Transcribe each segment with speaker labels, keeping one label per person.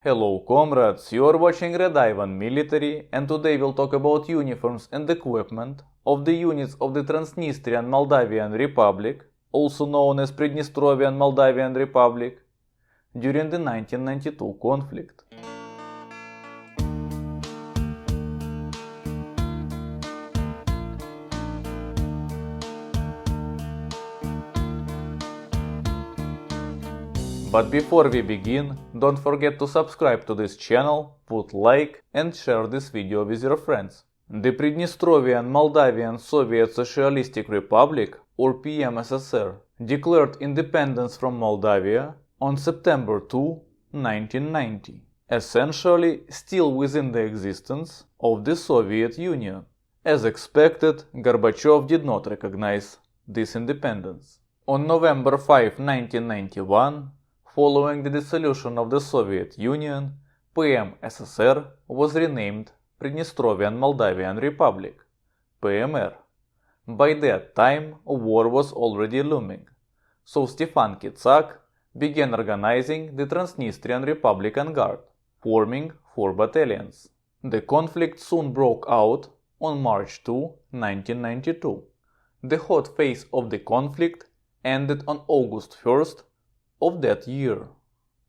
Speaker 1: Hello comrades, you are watching RedIvan Military, and today we'll talk about uniforms and equipment of the units of the Transnistrian Moldavian Republic, also known as Transnistrian Moldavian Republic, during the 1992 conflict. But before we begin, don't forget to subscribe to this channel, put like and share this video with your friends. The Transnistrian Moldavian Soviet Socialistic Republic, or PMSSR, declared independence from Moldavia on September 2, 1990, essentially still within the existence of the Soviet Union. As expected, Gorbachev did not recognize this independence. On November 5, 1991, following the dissolution of the Soviet Union, PMSSR was renamed Transnistrian Moldavian Republic, PMR. By that time, war was already looming, so Stefan Cossack began organizing the Transnistrian Republican Guard, forming 4 battalions. The conflict soon broke out on March 2, 1992. The hot phase of the conflict ended on August 1st of that year,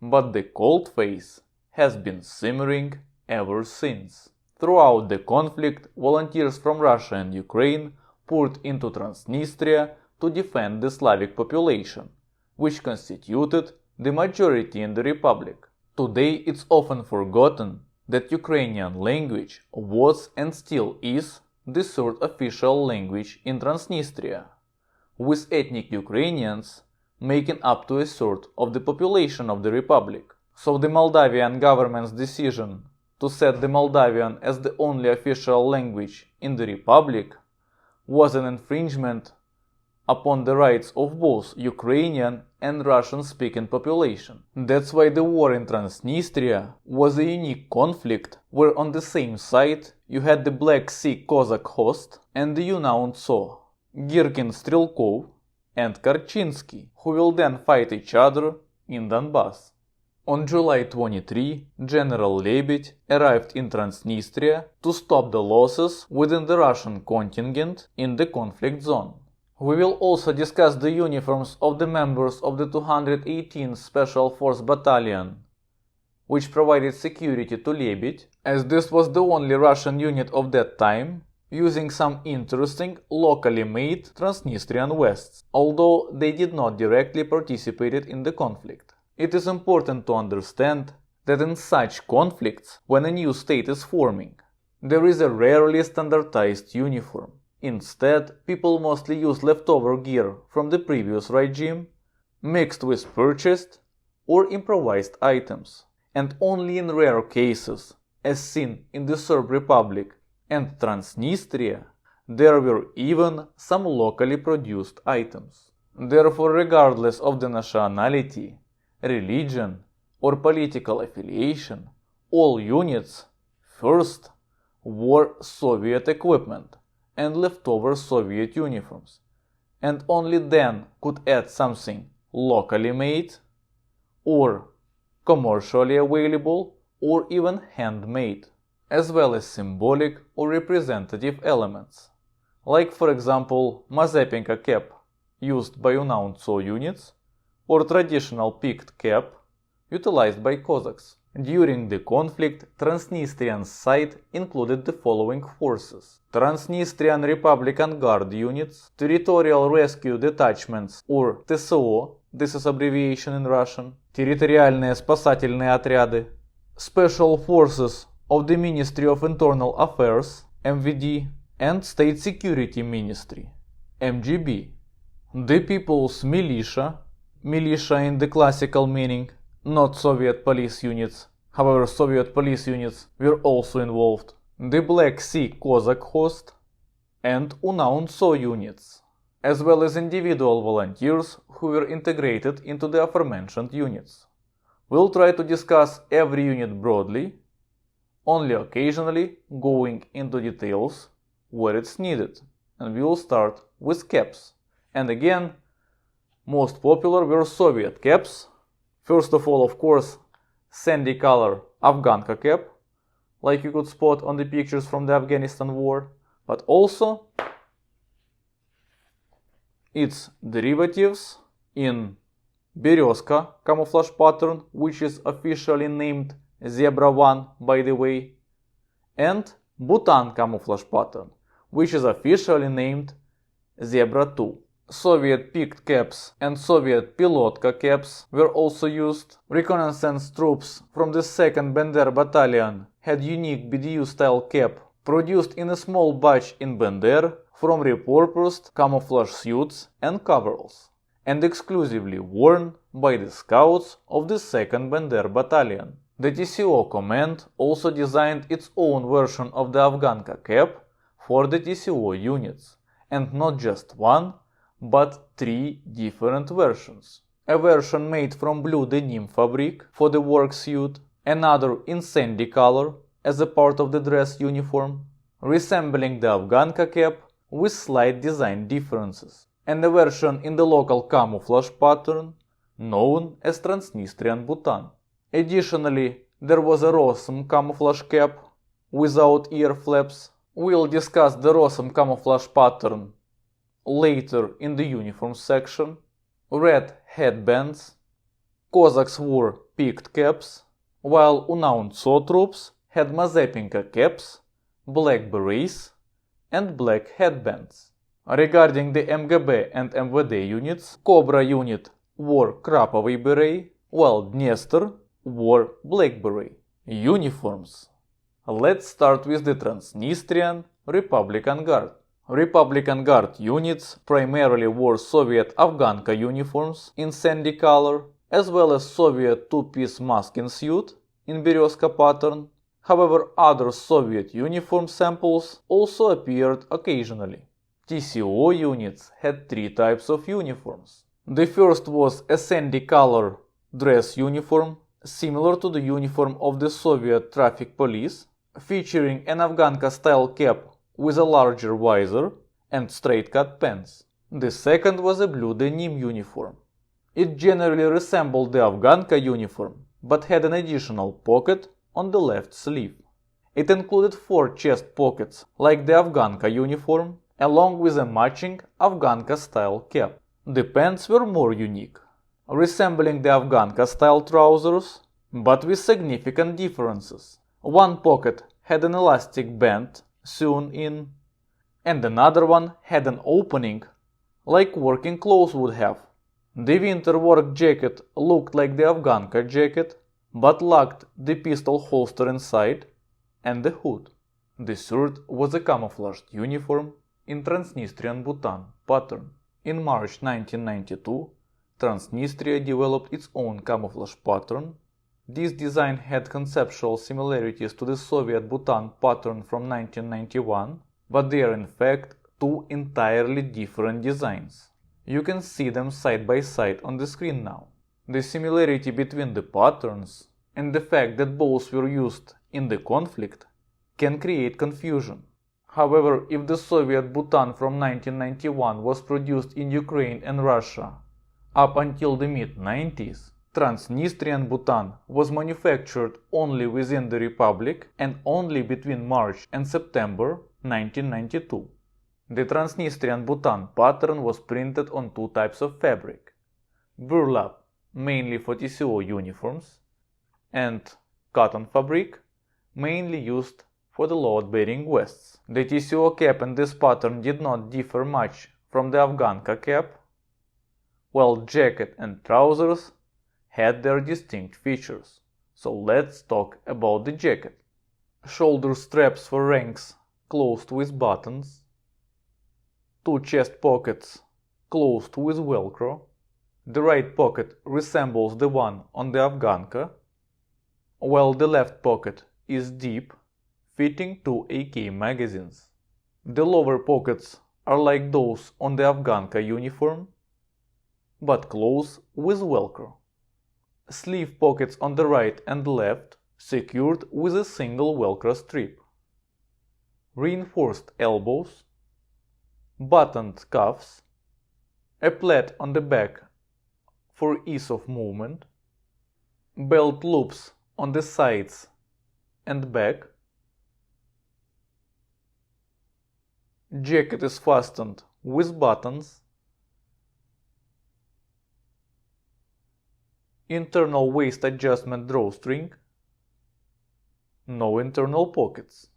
Speaker 1: but the cold phase has been simmering ever since. Throughout the conflict, volunteers from Russia and Ukraine poured into Transnistria to defend the Slavic population, which constituted the majority in the republic. Today it's often forgotten that Ukrainian language was and still is the third official language in Transnistria, with ethnic Ukrainians making up to a third of the population of the republic. So the Moldavian government's decision to set the Moldavian as the only official language in the republic was an infringement upon the rights of both Ukrainian and Russian-speaking population. That's why the war in Transnistria was a unique conflict where on the same side you had the Black Sea Cossack host and the you now saw Girkin Strelkov and Karchinsky, who will then fight each other in Donbass. On July 23, General Lebed arrived in Transnistria to stop the losses within the Russian contingent in the conflict zone. We will also discuss the uniforms of the members of the 218th Special Force Battalion, which provided security to Lebed, as this was the only Russian unit of that time using some interesting locally made Transnistrian vests, although they did not directly participate in the conflict. It is important to understand that in such conflicts, when a new state is forming, there is a rarely standardized uniform. Instead, people mostly use leftover gear from the previous regime, mixed with purchased or improvised items. And only in rare cases, as seen in the Serb Republic and Transnistria, there were even some locally produced items. Therefore, regardless of the nationality, religion, or political affiliation, all units first wore Soviet equipment and leftover Soviet uniforms, and only then could add something locally made, or commercially available, or even handmade, as well as symbolic or representative elements, like for example Mazepenka cap used by UNAUNTSO units, or traditional peaked cap utilized by Cossacks. During the conflict, Transnistrian side included the following forces: Transnistrian Republican Guard units, Territorial Rescue Detachments or TSO, this is abbreviation in Russian, Территориальные спасательные отряды, Special Forces of the Ministry of Internal Affairs, MVD, and State Security Ministry, MGB, the People's Militia, militia in the classical meaning, not Soviet police units, however Soviet police units were also involved, the Black Sea Cossack host, and UNAUNTSO units, as well as individual volunteers who were integrated into the aforementioned units. We'll try to discuss every unit broadly, only occasionally going into details where it's needed, and we will start with caps. And again, most popular were Soviet caps. First of all, of course, sandy color Afghanka cap, like you could spot on the pictures from the Afghanistan war, but also its derivatives in Berezka camouflage pattern, which is officially named Zebra 1 by the way, and Butan camouflage pattern, which is officially named Zebra 2. Soviet picked caps and Soviet pilotka caps were also used. Reconnaissance troops from the 2nd Bender Battalion had unique BDU-style cap produced in a small batch in Bender from repurposed camouflage suits and coveralls, and exclusively worn by the scouts of the 2nd Bender Battalion. The TCO command also designed its own version of the Afghanka cap for the TCO units, and not just one, but 3 different versions. A version made from blue denim fabric for the work suit, another in sandy color as a part of the dress uniform, resembling the Afghanka cap with slight design differences, and a version in the local camouflage pattern known as Transnistrian Butan. Additionally, there was a Rosm camouflage cap without ear flaps. We'll discuss the Rosm camouflage pattern later in the uniform section. Red headbands. Cossacks wore peaked caps, while UNAUNTSO troops had Mazepinka caps, black berets, and black headbands. Regarding the MGB and MVD units, Cobra unit wore Krapovy beret, while Dniester wore black beret. Uniforms. Let's start with the Transnistrian Republican Guard. Republican Guard units primarily wore Soviet Afghanka uniforms in sandy color, as well as Soviet two-piece masking suit in Berezka pattern. However, other Soviet uniform samples also appeared occasionally. TCO units had 3 types of uniforms. The first was a sandy color dress uniform, similar to the uniform of the Soviet traffic police, featuring an Afghanka-style cap with a larger visor and straight-cut pants. The second was a blue denim uniform. It generally resembled the Afghanka uniform, but had an additional pocket on the left sleeve. It included 4 chest pockets, like the Afghanka uniform, along with a matching Afghanka-style cap. The pants were more unique, resembling the Afghanka-style trousers, but with significant differences. One pocket had an elastic band sewn in, and another one had an opening like working clothes would have. The winter work jacket looked like the Afghanka jacket, but lacked the pistol holster inside and the hood. The third was a camouflaged uniform in Transnistrian Butan pattern. In March 1992, Transnistria developed its own camouflage pattern. This design had conceptual similarities to the Soviet Butan pattern from 1991, but they are in fact 2 entirely different designs. You can see them side by side on the screen now. The similarity between the patterns and the fact that both were used in the conflict can create confusion. However, if the Soviet Butan from 1991 was produced in Ukraine and Russia up until the mid-90s, Transnistrian Butan was manufactured only within the Republic and only between March and September 1992. The Transnistrian Butan pattern was printed on 2 types of fabric: burlap, mainly for TCO uniforms, and cotton fabric, mainly used for the load-bearing vests. The TCO cap in this pattern did not differ much from the Afghanka cap, while jacket and trousers had their distinct features. So let's talk about the jacket. Shoulder straps for ranks closed with buttons, 2 chest pockets closed with Velcro. The right pocket resembles the one on the Afghanka, while the left pocket is deep, fitting 2 AK magazines. The lower pockets are like those on the Afghanka uniform, but close with Velcro. Sleeve pockets on the right and left secured with a single Velcro strip. Reinforced elbows, buttoned cuffs, a plait on the back for ease of movement, belt loops on the sides and back. Jacket is fastened with buttons. Internal waist adjustment drawstring. No internal pockets.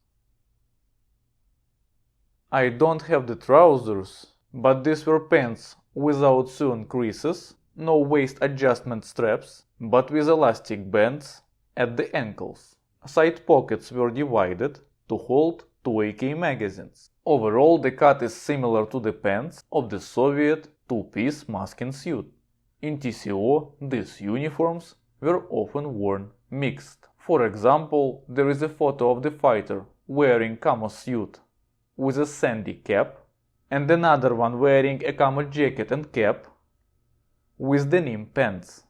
Speaker 1: I don't have the trousers, but these were pants without sewn creases, no waist adjustment straps, but with elastic bands at the ankles. Side pockets were divided to hold 2 AK magazines. Overall, the cut is similar to the pants of the Soviet two-piece masking suit. In TCO, these uniforms were often worn mixed. For example, there is a photo of the fighter wearing camo suit with a sandy cap, and another one wearing a camo jacket and cap with denim pants.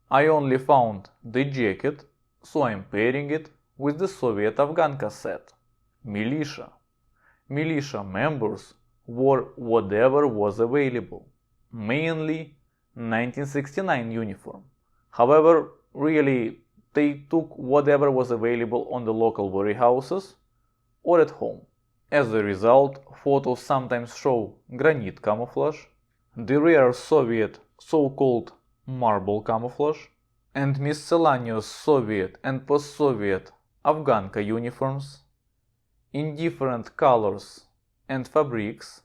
Speaker 1: I only found the jacket, so I'm pairing it with the Soviet Afghanka set. Militia. Militia members wore whatever was available, mainly 1969 uniform. However, really, they took whatever was available on the local warehouses or at home. As a result, photos sometimes show granite camouflage, the rare Soviet so-called marble camouflage, and miscellaneous Soviet and post-Soviet Afghanka uniforms in different colors and fabrics,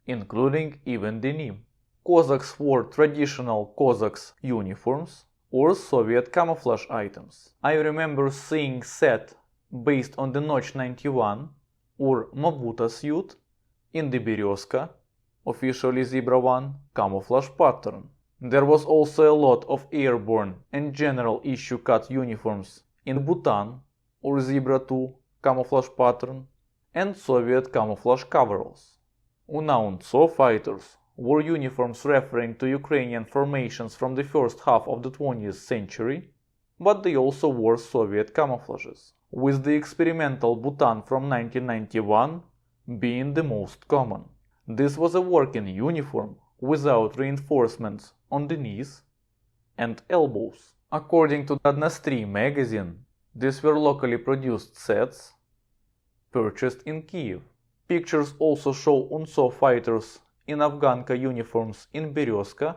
Speaker 1: including even denim. Cossacks wore traditional Cossacks uniforms or Soviet camouflage items. I remember seeing set based on the Notch 91 or Mabuta suit in the Berezka, officially Zebra 1, camouflage pattern. There was also a lot of airborne and general issue cut uniforms in Butan or Zebra 2 camouflage pattern and Soviet camouflage coveralls. UNAUNTSO fighters wore uniforms referring to Ukrainian formations from the first half of the 20th century, but they also wore Soviet camouflages, with the experimental Butan from 1991 being the most common. This was a working uniform without reinforcements on the knees and elbows. According to Transnistria magazine, these were locally produced sets purchased in Kiev. Pictures also show UNSO fighters in Afghanka uniforms in Berezka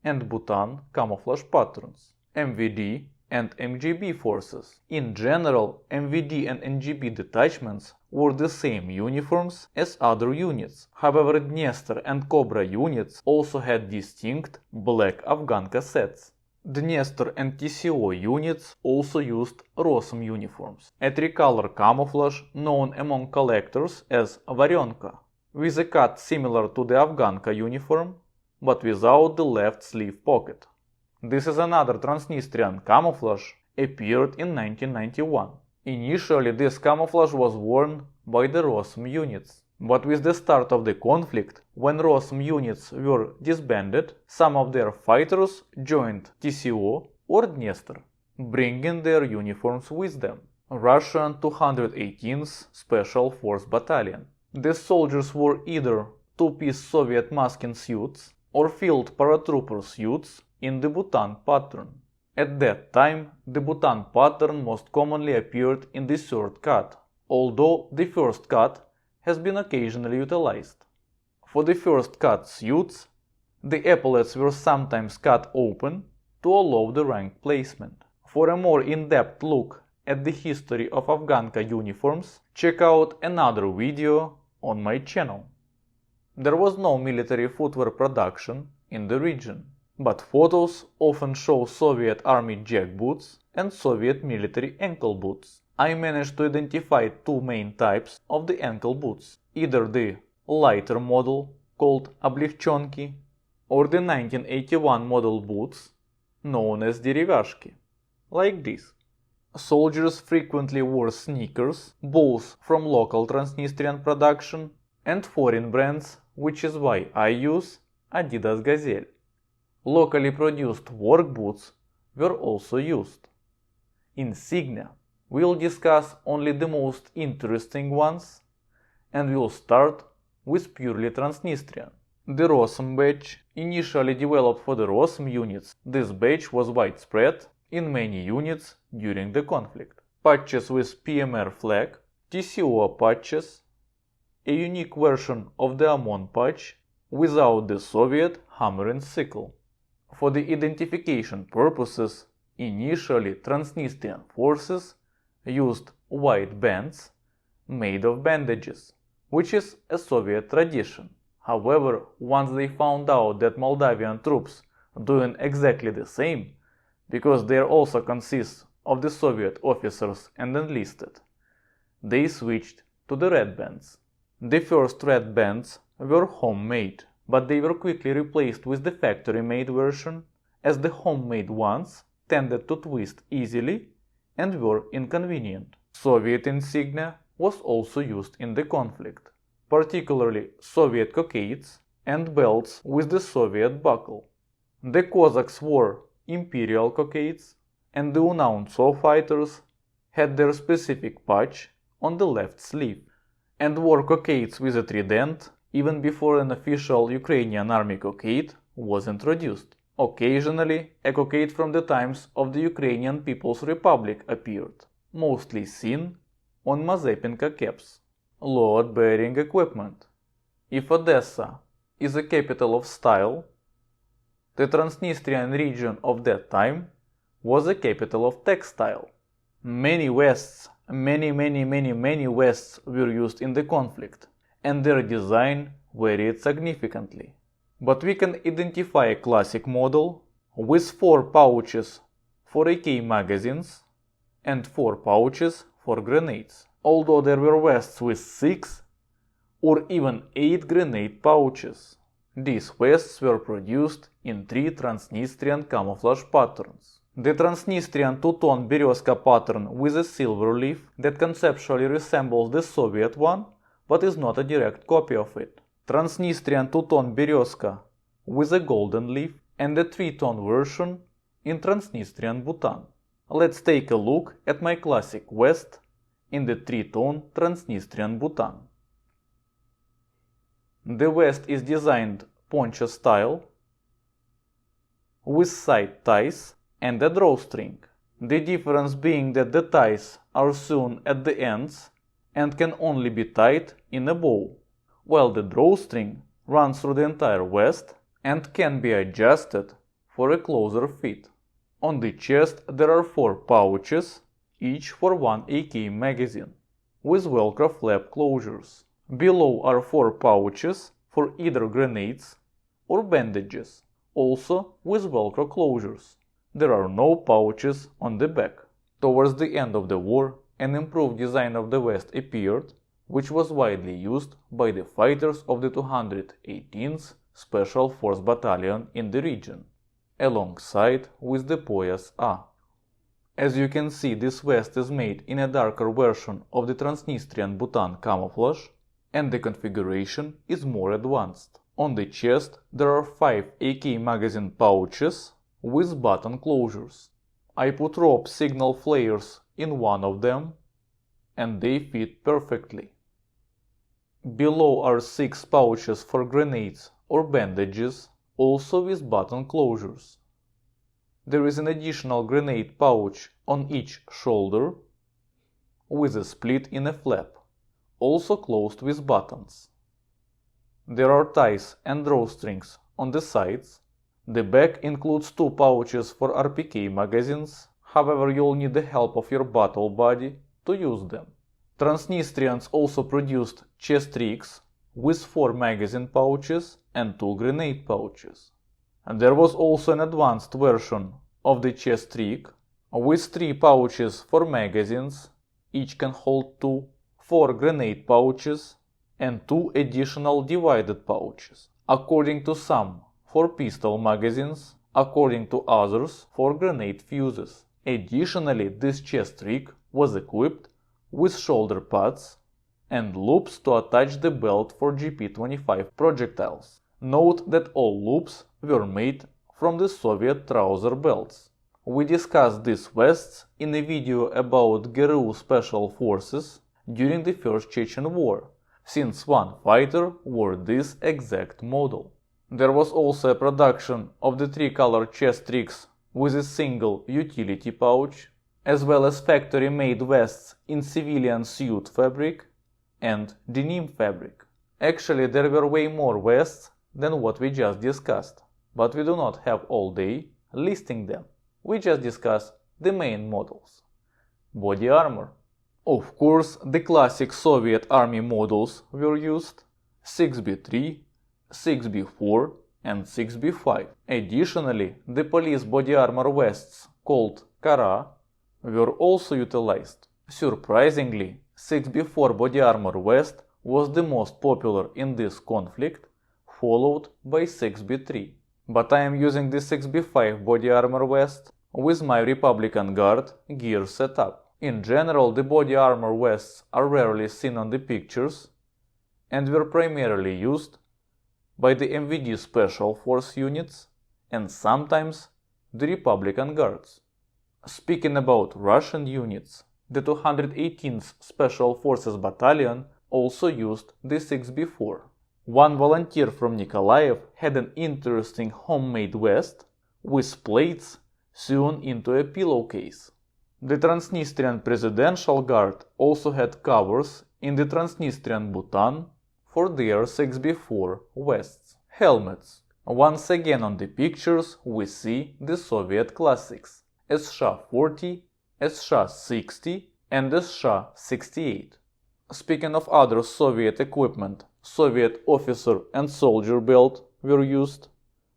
Speaker 1: and Butan camouflage patterns, MVD and MGB forces. In general, MVD and MGB detachments wore the same uniforms as other units. However, Dniester and Cobra units also had distinct black Afghanka sets. Dniester and TCO units also used Rosm uniforms, a tricolor camouflage known among collectors as Varenka, with a cut similar to the Afghanka uniform, but without the left sleeve pocket. This is another Transnistrian camouflage appeared in 1991. Initially, this camouflage was worn by the Rosm units, but with the start of the conflict, when Rosm units were disbanded, some of their fighters joined TCO or Dniester, bringing their uniforms with them. Russian 218th Special Force Battalion. The soldiers wore either two-piece Soviet masking suits or field paratrooper suits in the Butan pattern. At that time, the Butan pattern most commonly appeared in the third cut, although the first cut has been occasionally utilized. For the first cut suits, the epaulets were sometimes cut open to allow the rank placement. For a more in-depth look at the history of Afghanka uniforms, check out another video on my channel. There was no military footwear production in the region, but photos often show Soviet army jackboots and Soviet military ankle boots. I managed to identify two main types of the ankle boots, either the lighter model called облегченки or the 1981 model boots known as деревяшки, like this. Soldiers frequently wore sneakers, both from local Transnistrian production and foreign brands, which is why I use Adidas Gazelle. Locally produced work boots were also used. Insignia. We'll discuss only the most interesting ones, and we'll start with purely Transnistrian. The Rosm badge, initially developed for the Rosm units, this badge was widespread in many units during the conflict. Patches with PMR flag, TCO patches, a unique version of the OMON patch without the Soviet hammering sickle. For the identification purposes, initially Transnistrian forces used white bands made of bandages, which is a Soviet tradition. However, once they found out that Moldavian troops doing exactly the same, because they also consist of the Soviet officers and enlisted, they switched to the red bands. The first red bands were homemade, but they were quickly replaced with the factory-made version, as the homemade ones tended to twist easily and were inconvenient. Soviet insignia was also used in the conflict, particularly Soviet cockades and belts with the Soviet buckle. The Cossacks wore imperial cockades, and the UNAUNSO fighters had their specific patch on the left sleeve, and wore cockades with a trident even before an official Ukrainian army cockade was introduced. Occasionally, a cockade from the times of the Ukrainian People's Republic appeared, mostly seen on Mazepinka caps. Load-bearing equipment. If Odessa is a capital of style, the Transnistrian region of that time was a capital of textile. Many vests, many vests were used in the conflict, and their design varied significantly. But we can identify a classic model with 4 pouches for AK magazines and 4 pouches for grenades, although there were vests with 6 or even 8 grenade pouches. These vests were produced in 3 Transnistrian camouflage patterns. The Transnistrian two-tone Berezka pattern with a silver leaf that conceptually resembles the Soviet one, but is not a direct copy of it. Transnistrian two-tone Berezka with a golden leaf, and the 3-tone version in Transnistrian Butan. Let's take a look at my classic vest in the 3-tone Transnistrian Butan. The vest is designed poncho style with side ties and a drawstring, the difference being that the ties are sewn at the ends and can only be tied in a bow, while the drawstring runs through the entire vest and can be adjusted for a closer fit. On the chest there are 4 pouches, each for 1 AK magazine, with Velcro flap closures. Below are 4 pouches for either grenades or bandages, also with Velcro closures. There are no pouches on the back. Towards the end of the war, an improved design of the vest appeared, which was widely used by the fighters of the 218th Special Force Battalion in the region, alongside with the Poyas A. As you can see, this vest is made in a darker version of the Transnistrian Butan camouflage, and the configuration is more advanced. On the chest there are 5 AK magazine pouches with button closures. I put rope signal flares in one of them, and they fit perfectly. Below are 6 pouches for grenades or bandages, also with button closures. There is an additional grenade pouch on each shoulder, with a split in a flap, also closed with buttons. There are ties and drawstrings on the sides. The back includes 2 pouches for RPK magazines, however you'll need the help of your battle buddy to use them. Transnistrians also produced chest rigs with 4 magazine pouches and 2 grenade pouches. And there was also an advanced version of the chest rig with 3 pouches for magazines, each can hold 2, 4 grenade pouches and 2 additional divided pouches, according to some for pistol magazines, according to others for grenade fuses. Additionally, this chest rig was equipped with shoulder pads and loops to attach the belt for GP-25 projectiles. Note that all loops were made from the Soviet trouser belts. We discussed these vests in a video about GRU Special Forces during the First Chechen War, since one fighter wore this exact model. There was also a production of the 3-color chest rigs with a single utility pouch, as well as factory-made vests in civilian suit fabric and denim fabric. Actually, there were way more vests than what we just discussed, but we do not have all day listing them. We just discuss the main models. Body armor. Of course, the classic Soviet Army models were used: 6B3, 6B4 and 6B5. Additionally, the police body armor vests called Kara were also utilized. Surprisingly, 6B4 body armor vest was the most popular in this conflict, followed by 6B3. But I am using the 6B5 body armor vest with my Republican Guard gear setup. In general, the body armor vests are rarely seen on the pictures and were primarily used by the MVD Special Force units and sometimes the Republican Guards. Speaking about Russian units, the 218th Special Forces Battalion also used the 6B4. One volunteer from Nikolaev had an interesting homemade vest with plates sewn into a pillowcase. The Transnistrian Presidential Guard also had covers in the Transnistrian Butan for their 6B4 vests. Helmets. Once again on the pictures we see the Soviet classics: SSH-40, SSH-60 and SSH-68. Speaking of other Soviet equipment, Soviet officer and soldier belt were used,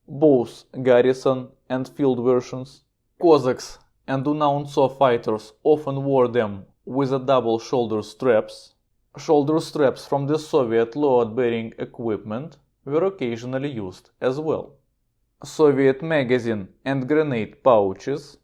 Speaker 1: both garrison and field versions. Cossacks and Unauntso fighters often wore them with a double shoulder straps. Shoulder straps from the Soviet load-bearing equipment were occasionally used as well. Soviet magazine and grenade pouches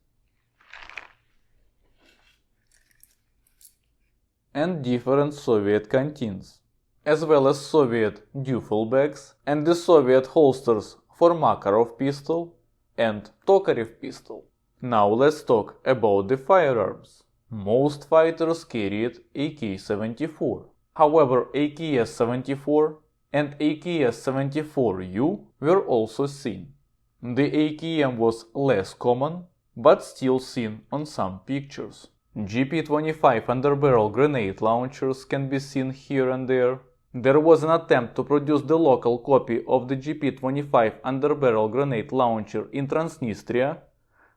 Speaker 1: and different Soviet canteens, as well as Soviet duffel bags and the Soviet holsters for Makarov pistol and Tokarev pistol. Now let's talk about the firearms. Most fighters carried AK-74. However, AKS-74 and AKS-74U were also seen. The AKM was less common, but still seen on some pictures. GP-25 underbarrel grenade launchers can be seen here and there. There was an attempt to produce the local copy of the GP-25 underbarrel grenade launcher in Transnistria,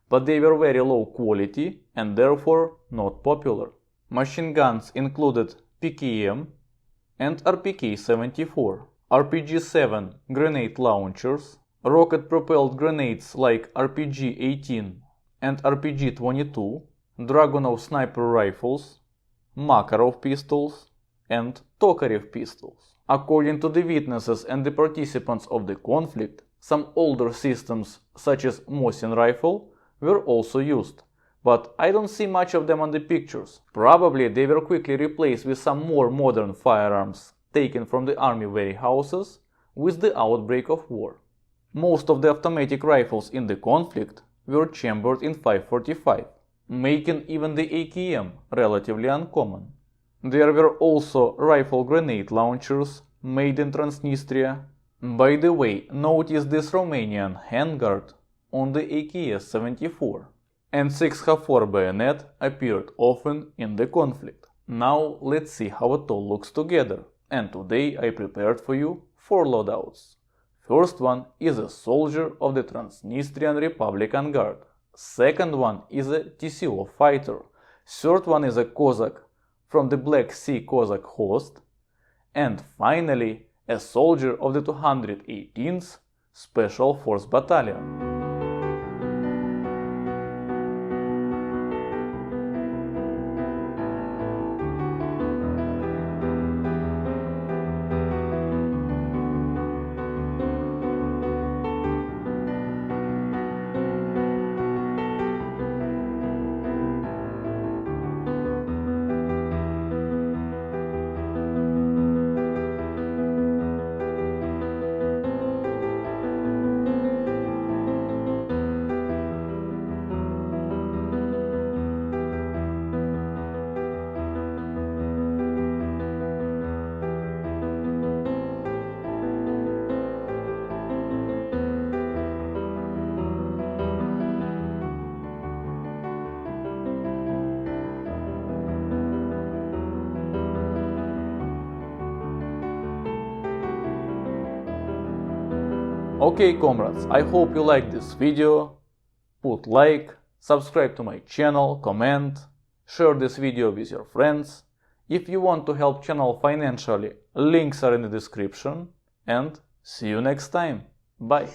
Speaker 1: but they were very low quality and therefore not popular. Machine guns included PKM and RPK-74, RPG-7 grenade launchers, rocket-propelled grenades like RPG-18 and RPG-22, Dragunov Sniper Rifles, Makarov pistols, and Tokarev pistols. According to the witnesses and the participants of the conflict, some older systems such as Mosin rifle were also used, but I don't see much of them on the pictures. Probably they were quickly replaced with some more modern firearms taken from the army warehouses with the outbreak of war. Most of the automatic rifles in the conflict were chambered in 545, making even the AKM relatively uncommon. There were also rifle grenade launchers made in Transnistria. By the way, notice this Romanian handguard on the AKS-74. And 6H4 bayonet appeared often in the conflict. Now let's see how it all looks together. And today I prepared for you 4 loadouts. First one is a soldier of the Transnistrian Republican Guard. Second one is a TCO fighter. Third one is a Cossack from the Black Sea Cossack host. And finally, a soldier of the 218th Special Force Battalion. Okay comrades, I hope you liked this video. Put like, subscribe to my channel, comment, share this video with your friends. If you want to help channel financially, links are in the description, and see you next time. Bye.